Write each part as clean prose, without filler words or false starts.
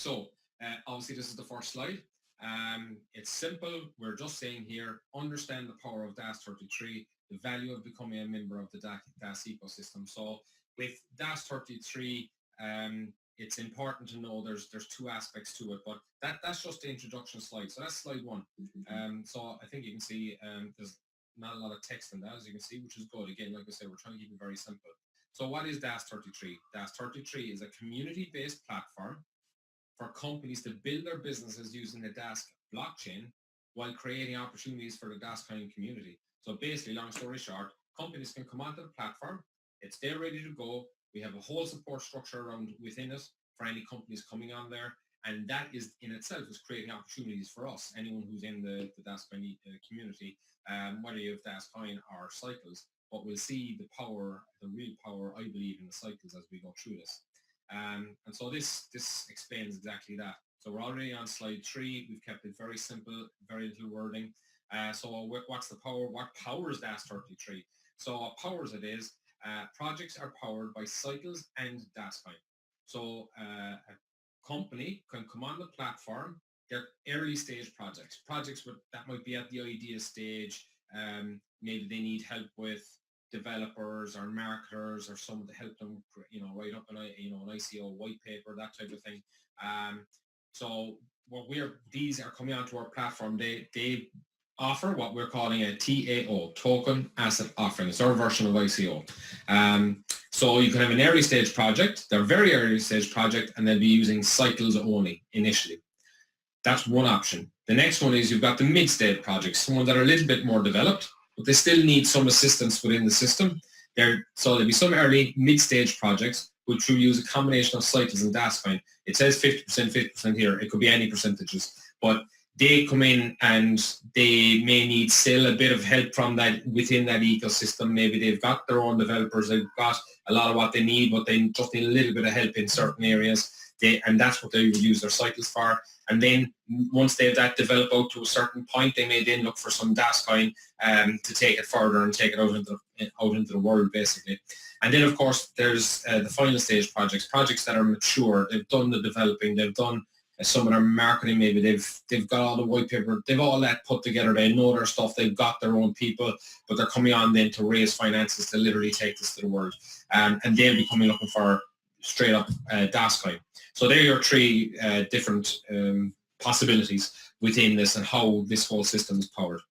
So obviously this is the first slide. It's simple. We're just saying here, understand the power of Das33, the value of becoming a member of the DAS ecosystem. So with Das33, it's important to know there's two aspects to it, but that's just the introduction slide. So that's slide one. So I think you can see there's not a lot of text in that, as you can see, which is good. Again, like I said, we're trying to keep it very simple. So what is Das33? Das33 is a community-based platform for companies to build their businesses using the Dask blockchain while creating opportunities for the Dascoin community. So basically, long story short, companies can come onto the platform. It's there ready to go. We have a whole support structure around within it for any companies coming on there. And that is in itself is creating opportunities for us, anyone who's in the Dascoin community, whether you have Dascoin or cycles. But we'll see the power, the real power, I believe, in the cycles as we go through this. And so this explains exactly that. So we're already on slide 3. We've kept it very simple, very little wording. So what's the power? What powers Das33? So what powers it is, projects are powered by cycles and Dascoin. So a company can come on the platform. They're early stage projects that might be at the idea stage. Maybe they need help with developers or marketers or someone to help them, write up an ICO white paper, that type of thing. So these are coming onto our platform. They offer what we're calling a TAO, token asset offering. It's our version of ICO. So you can have an early stage project, they're very early stage project, and they'll be using cycles only initially. That's one option. The next one is you've got the mid-stage projects, some that are a little bit more developed, but they still need some assistance within the system. So there'll be some early mid-stage projects which will use a combination of cycles and Dascoin. It says 50%, 50% here. It could be any percentages, but they come in and they may need still a bit of help from that within that ecosystem. Maybe they've got their own developers, they've got a lot of what they need, but they just need a little bit of help in certain areas. And that's what they would use their cycles for. And then once they have that developed out to a certain point, they may then look for some Dascoin to take it further and take it out into the world, basically. And then, of course, there's the final stage projects that are mature. They've done the developing, they've done some of their marketing, maybe they've got all the white paper, they've all that put together, they know their stuff, they've got their own people, but they're coming on then to raise finances to literally take this to the world. And they'll be coming looking for straight up Dascoin. So there are your 3 different possibilities within this and how this whole system is powered.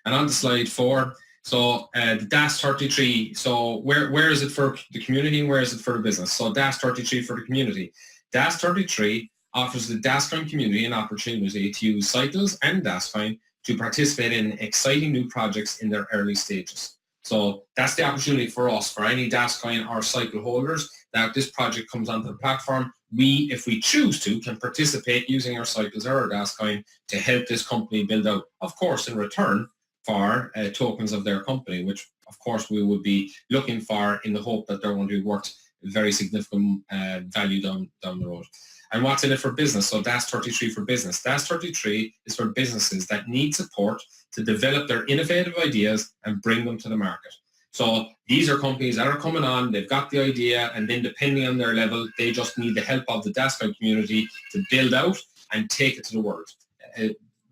And on to slide 4. So the Das33, so where is it for the community and where is it for the business? So Das33 for the community. Das33 offers the Dascoin community an opportunity to use cycles and Dascoin to participate in exciting new projects in their early stages. So that's the opportunity for us, for any Dascoin or cycle holders, that this project comes onto the platform. We, if we choose to, can participate using our cycles or our Dascoin to help this company build out, of course, in return for tokens of their company, which, of course, we would be looking for in the hope that they're going to be worth very significant value down the road. And what's in it for business? So Das33 for business. Das33 is for businesses that need support to develop their innovative ideas and bring them to the market. So these are companies that are coming on, they've got the idea, and then depending on their level, they just need the help of the Dascoin community to build out and take it to the world.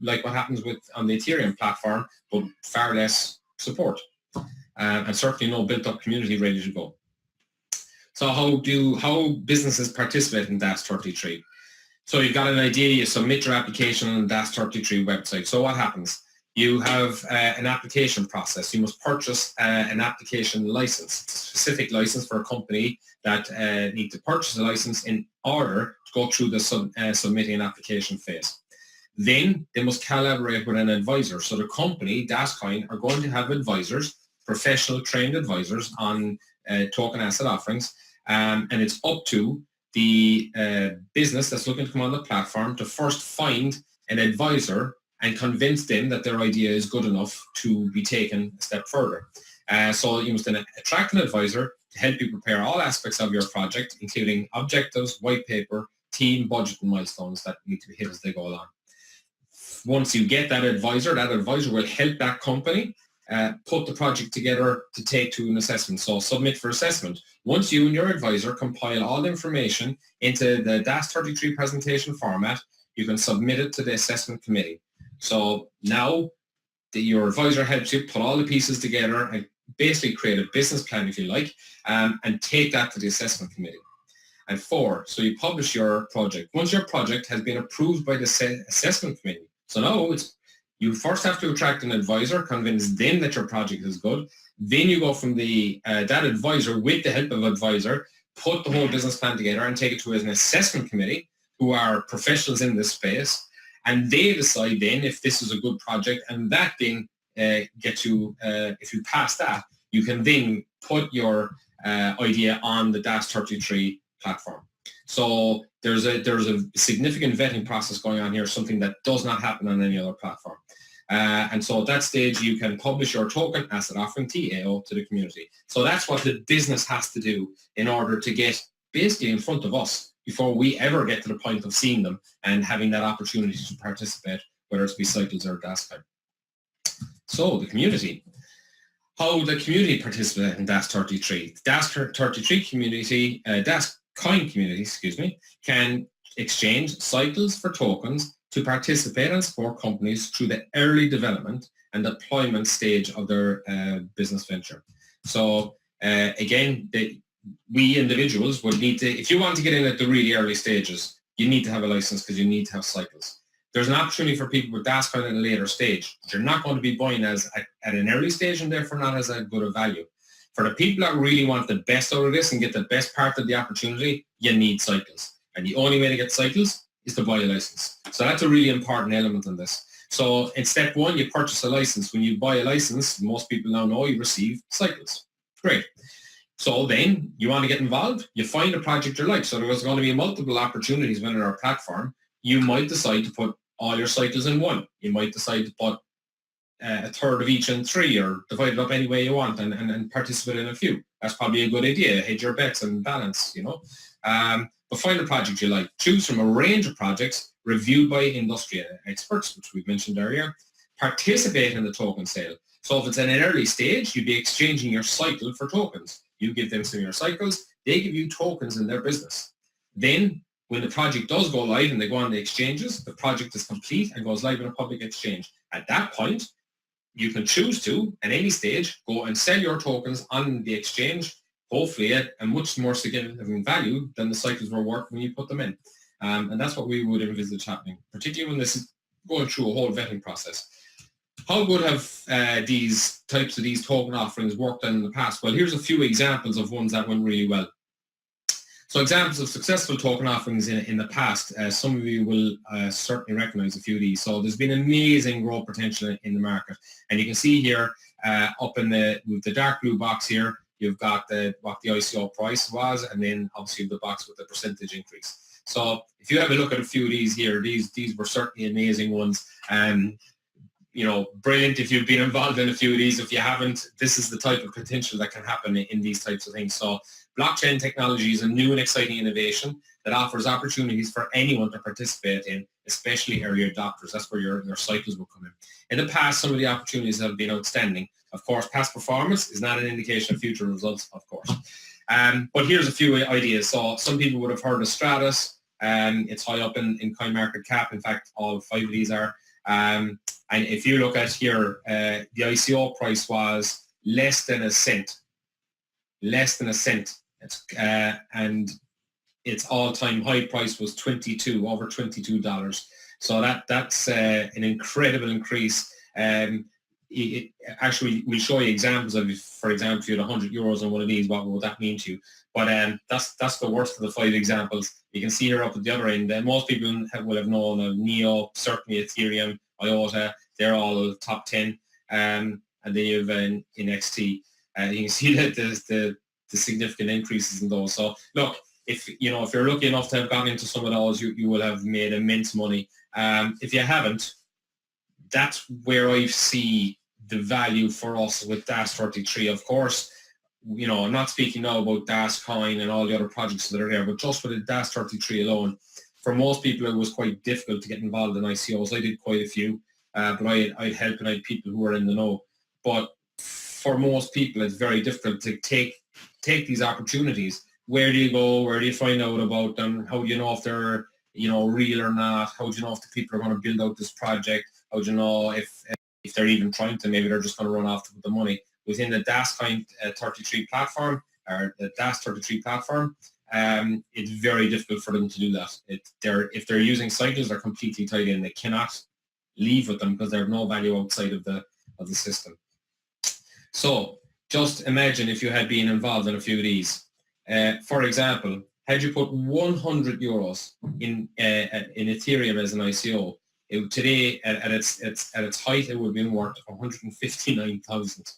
Like what happens on the Ethereum platform, but far less support. And certainly no built-up community ready to go. So how businesses participate in Das33? So you've got an idea, you submit your application on the Das33 website. So what happens? You have an application process. You must purchase an application license. It's a specific license for a company that need to purchase a license in order to go through the submitting an application phase. Then they must collaborate with an advisor. So the company, Dascoin, are going to have advisors, professional trained advisors on token asset offerings. And it's up to the business that's looking to come on the platform to first find an advisor and convince them that their idea is good enough to be taken a step further. So you must then attract an advisor to help you prepare all aspects of your project, including objectives, white paper, team, budget, and milestones that need to be hit as they go along. Once you get that advisor will help that company put the project together to take to an assessment. So submit for assessment. Once you and your advisor compile all the information into the Das33 presentation format, you can submit it to the assessment committee. So now your advisor helps you put all the pieces together and basically create a business plan, if you like, and take that to the assessment committee. And 4, so you publish your project. Once your project has been approved by the assessment committee, so now you first have to attract an advisor, convince them that your project is good. Then you go from that advisor, with the help of advisor, put the whole business plan together and take it to an assessment committee who are professionals in this space. And they decide then if this is a good project, and that then gets you, if you pass that, you can then put your idea on the Das33 platform. So there's a significant vetting process going on here, something that does not happen on any other platform. And so at that stage, you can publish your token asset offering, TAO, to the community. So that's what the business has to do in order to get basically in front of us before we ever get to the point of seeing them and having that opportunity to participate, whether it's be Cycles or Dascoin. So the community. How the community participate in Das33. Das33 community, Dascoin community, excuse me, can exchange cycles for tokens to participate and support companies through the early development and deployment stage of their business venture. So again, we individuals would need to, if you want to get in at the really early stages, you need to have a license because you need to have cycles. There's an opportunity for people with Dascoin at a later stage. You're not going to be buying at an early stage and therefore not as a good a value. For the people that really want the best out of this and get the best part of the opportunity, you need cycles. And the only way to get cycles is to buy a license. So that's a really important element in this. So in step 1, you purchase a license. When you buy a license, most people now know you receive cycles. Great. So then you want to get involved, you find a project you like. So there's going to be multiple opportunities within our platform. You might decide to put all your cycles in one. You might decide to put a third of each in 3, or divide it up any way you want and participate in a few. That's probably a good idea. Hedge your bets and balance, you know. But find a project you like. Choose from a range of projects reviewed by industry experts, which we've mentioned earlier. Participate in the token sale. So if it's in an early stage, you'd be exchanging your cycle for tokens. You give them some of your cycles, they give you tokens in their business. Then when the project does go live and they go on the exchanges, the project is complete and goes live in a public exchange. At that point, you can choose to, at any stage, go and sell your tokens on the exchange, hopefully at a much more significant value than the cycles were worth when you put them in. And that's what we would envisage happening, particularly when this is going through a whole vetting process. How good have these types of token offerings worked in the past? Well, here's a few examples of ones that went really well. So examples of successful token offerings in the past, some of you will certainly recognize a few of these. So there's been amazing growth potential in the market. And you can see here up in with the dark blue box here, you've got what the ICO price was, and then obviously the box with the percentage increase. So if you have a look at a few of these here, these were certainly amazing ones. You know, brilliant if you've been involved in a few of these. If you haven't, this is the type of potential that can happen in these types of things. So blockchain technology is a new and exciting innovation that offers opportunities for anyone to participate in, especially early adopters. That's where your cycles will come in. In the past, some of the opportunities have been outstanding. Of course, past performance is not an indication of future results, of course. But here's a few ideas. So some people would have heard of Stratus. It's high up in CoinMarketCap. In fact, all 5 of these are. And if you look at here, the ICO price was less than a cent. Less than a cent. And its all-time high price was over $22. So that's an incredible increase. Actually, we'll show you examples of, for example, if you had 100 euros on one of these, what would that mean to you? But that's the worst of the 5 examples. You can see here up at the other end, most people will have known of Neo, certainly Ethereum, IOTA, they're all top 10. And then you have in XT. You can see that there's the significant increases in those. So look, if you're lucky enough to have gone into some of those, you will have made immense money. If you haven't, that's where I see the value for us with Das33. Of course, I'm not speaking now about Dascoin and all the other projects that are there, but just with the Das33 alone, for most people it was quite difficult to get involved in ICOs. I did quite a few, but I'd help and I had people who were in the know. But for most people, it's very difficult to take these opportunities. Where do you go? Where do you find out about them? How do you know if they're, real or not? How do you know if the people are going to build out this project? How do you know if they're even trying to? Maybe they're just going to run off with the money. Within the Dascoin 33 platform, or the Das33 platform, it's very difficult for them to do that. If they're using cycles, they're completely tied in. They cannot leave with them because they have no value outside of the system. So just imagine if you had been involved in a few of these. For example, had you put 100 euros in Ethereum as an ICO, today at its height, it would have been worth 159,000.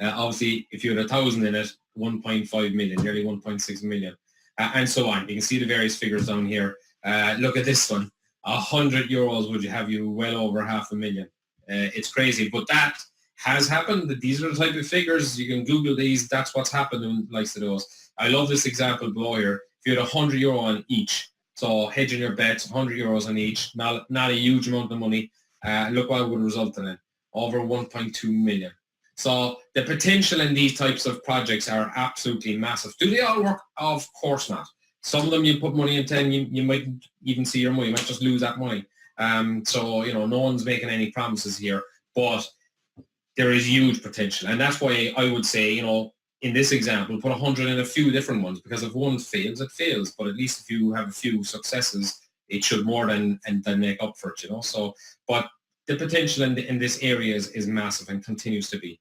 Obviously, if you had 1,000 in it, 1.5 million, nearly 1.6 million, and so on. You can see the various figures down here. Look at this one. 100 euros would have you well over 500,000. It's crazy, but that has happened. These are the type of figures. You can Google these. That's what's happened in likes of those. I love this example below here. If you had 100 euro on each, so hedging your bets, 100 euros on each, not a huge amount of money. Look what it would result in, over 1.2 million. So the potential in these types of projects are absolutely massive. Do they all work? Of course not. Some of them you put money into and you might even see your money. You might just lose that money. So, no one's making any promises here, but there is huge potential. And that's why I would say, in this example, put 100 in a few different ones, because if one fails, it fails. But at least if you have a few successes, it should more than make up for it, So, but the potential in this area is massive and continues to be.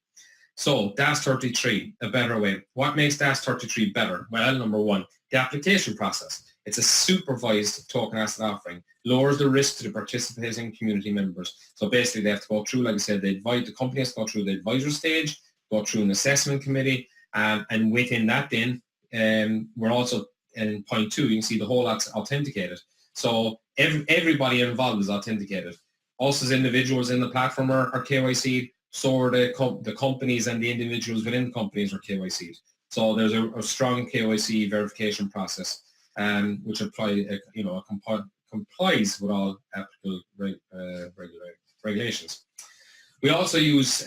So Das33, a better way. What makes Das33 better? Well, number one, the application process. It's a supervised token asset offering, lowers the risk to the participating community members. So basically they have to go through, like I said, the company has to go through the advisor stage, go through an assessment committee, and within that then, we're also in point 2, you can see the whole lot's authenticated. So everybody involved is authenticated. Us as individuals in the platform are KYC'd, so are the companies and the individuals within the companies are KYC'd. So there's a strong KYC verification process, which complies with all applicable regulations. We also use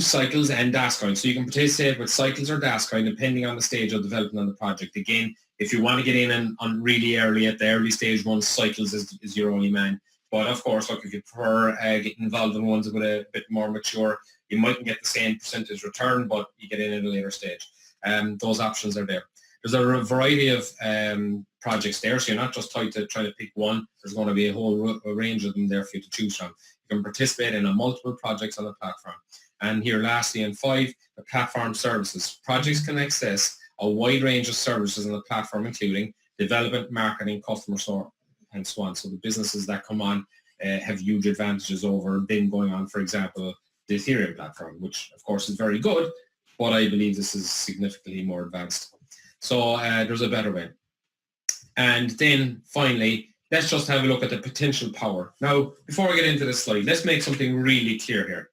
cycles and Dascoin, so you can participate with cycles or Dascoin depending on the stage of development of the project. Again, if you want to get in on really early at the early stage ones, cycles is your only man. But of course, look, if you prefer getting involved in ones with a bit more mature, you mightn't get the same percentage return, but you get in at a later stage. Those options are there. There's a variety of projects there, so you're not just tied to trying to pick one. There's going to be a whole range of them there for you to choose from. You can participate in multiple projects on the platform. And here, lastly, in 5, the platform services. Projects can access a wide range of services on the platform, including development, marketing, customer support, and so on. So the businesses that come on have huge advantages over them going on, for example, the Ethereum platform, which of course is very good, but I believe this is significantly more advanced. So there's a better way. And then finally, let's just have a look at the potential power. Now, before I get into this slide, let's make something really clear here.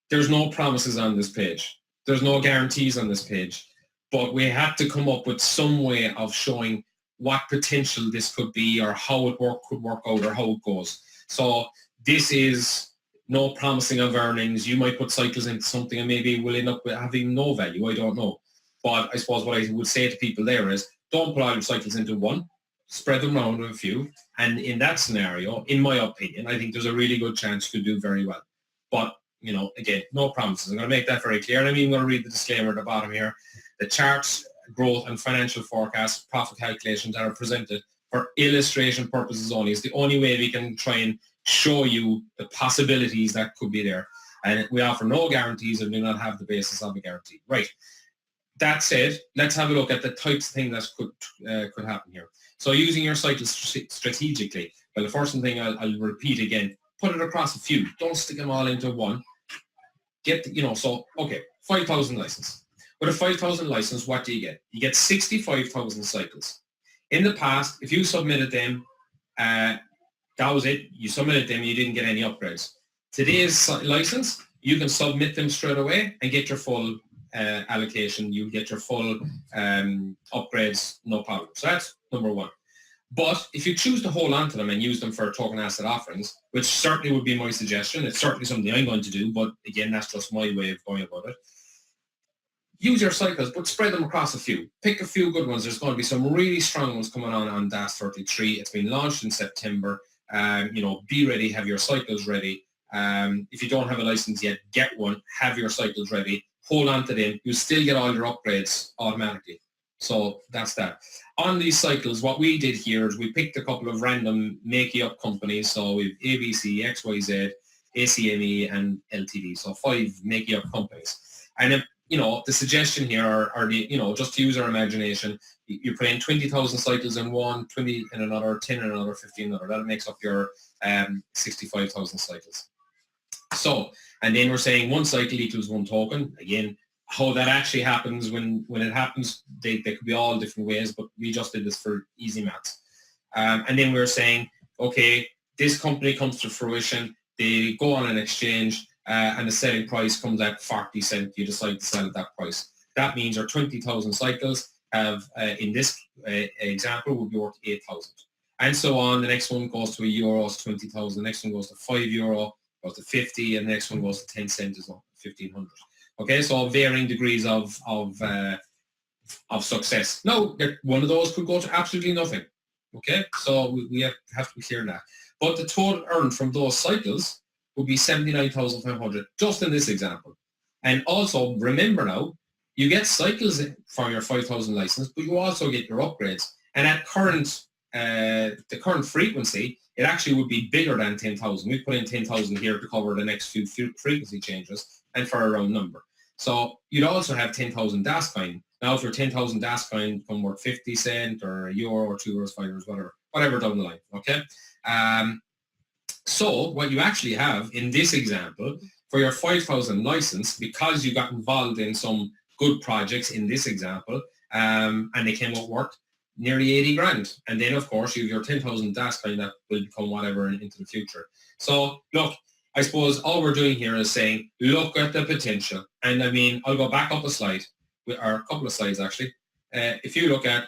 There's no promises on this page. There's no guarantees on this page, but we have to come up with some way of showing what potential this could be, or how it could work out, or how it goes. So this is no promising of earnings. You might put cycles into something and maybe we'll end up with having no value. I don't know. But I suppose what I would say to people there is, don't put all your cycles into one, spread them around with a few. And in that scenario, in my opinion, I think there's a really good chance you could do very well. But, again, no promises. I'm going to make that very clear. And I'm even going to read the disclaimer at the bottom here. The charts, growth and financial forecasts, profit calculations that are presented for illustration purposes only. It's the only way we can try and show you the possibilities that could be there. And we offer no guarantees and do not have the basis of a guarantee. Right. That said, let's have a look at the types of things that could happen here. So using your cycles strategically. Well, the first thing I'll repeat again, put it across a few. Don't stick them all into one. Get, 5,000 license. With a 5,000 license, what do you get? You get 65,000 cycles. In the past, if you submitted them, that was it. You submitted them, you didn't get any upgrades. Today's license, you can submit them straight away and get your full allocation. You get your full upgrades, no problem. So that's number one. But if you choose to hold on to them and use them for token asset offerings, which certainly would be my suggestion, it's certainly something I'm going to do, but again, that's just my way of going about it. use your cycles, but spread them across a few. Pick a few good ones. There's going to be some really strong ones coming on Das33. It's been launched in September. Be ready, have your cycles ready. If you don't have a license yet, get one, have your cycles ready, hold on to them. You still get all your upgrades automatically. So that's that. On these cycles, what we did here is we picked a couple of random make-up companies. So we've ABC, XYZ, ACME, and LTD. So 5 make-up companies. And the suggestion here are just to use our imagination. You put in 20,000 cycles in one, 20 in another, 10 in another, 15 in another. That makes up your 65,000 cycles. So, and then we're saying one cycle equals one token. Again, how that actually happens when it happens, they could be all different ways, but we just did this for easy maths. And then we're saying, okay, this company comes to fruition. They go on an exchange and the selling price comes at 40 cents. You decide to sell at that price. That means our 20,000 cycles have, in this example, would be worth 8,000. And so on. The next one goes to €1, it's 20,000. The next one goes to €5, goes to 50, and the next one goes to 10 cents, is 1,500. Okay, so varying degrees of success. Now, one of those could go to absolutely nothing. Okay, so we have to be clear on that. But the total earned from those cycles would be 79,500, just in this example. And also, remember now, you get cycles from your 5,000 license, but you also get your upgrades. And at the current frequency, it actually would be bigger than 10,000. We put in 10,000 here to cover the next few frequency changes and for a round number. So you'd also have 10,000 Dascoin. Now, if your 10,000 Dascoin come worth 50 cents or €1 or €2 or €5, whatever down the line, okay? So what you actually have in this example, for your 5,000 license, because you got involved in some good projects in this example, and they came out worth nearly 80 grand. And then, of course, you have your 10,000 Dascoin that will become whatever into the future. So, look, I suppose all we're doing here is saying, look at the potential. And I mean, I'll go back up a slide, or a couple of slides actually. If you look at,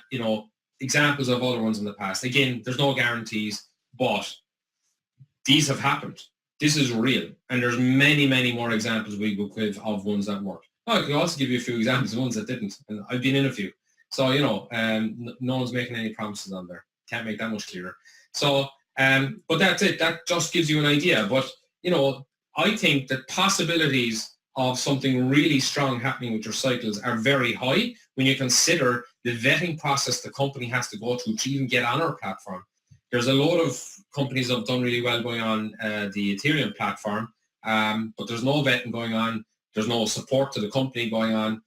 examples of other ones in the past, again, there's no guarantees, but these have happened. This is real. And there's many, many more examples we could give of ones that worked. I could also give you a few examples of ones that didn't. And I've been in a few. So, no one's making any promises on there. Can't make that much clearer. So, but that's it. That just gives you an idea. But, I think that possibilities of something really strong happening with your cycles are very high when you consider the vetting process the company has to go through to even get on our platform. There's a lot of companies that have done really well going on the Ethereum platform, but there's no vetting going on. There's no support to the company going on.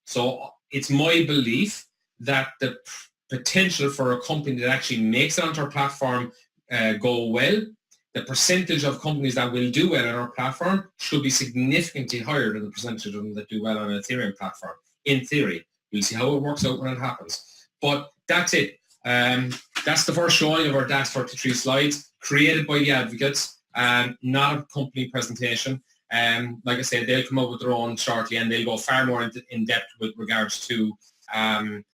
So it's my belief that the potential for a company that actually makes it onto our platform go well, the percentage of companies that will do well on our platform should be significantly higher than the percentage of them that do well on an Ethereum platform. In theory, we'll see how it works out when it happens. But that's it. That's the first showing of our Das33 slides, created by the advocates, not a company presentation. Like I said, they'll come up with their own shortly, and they'll go far more in depth with regards to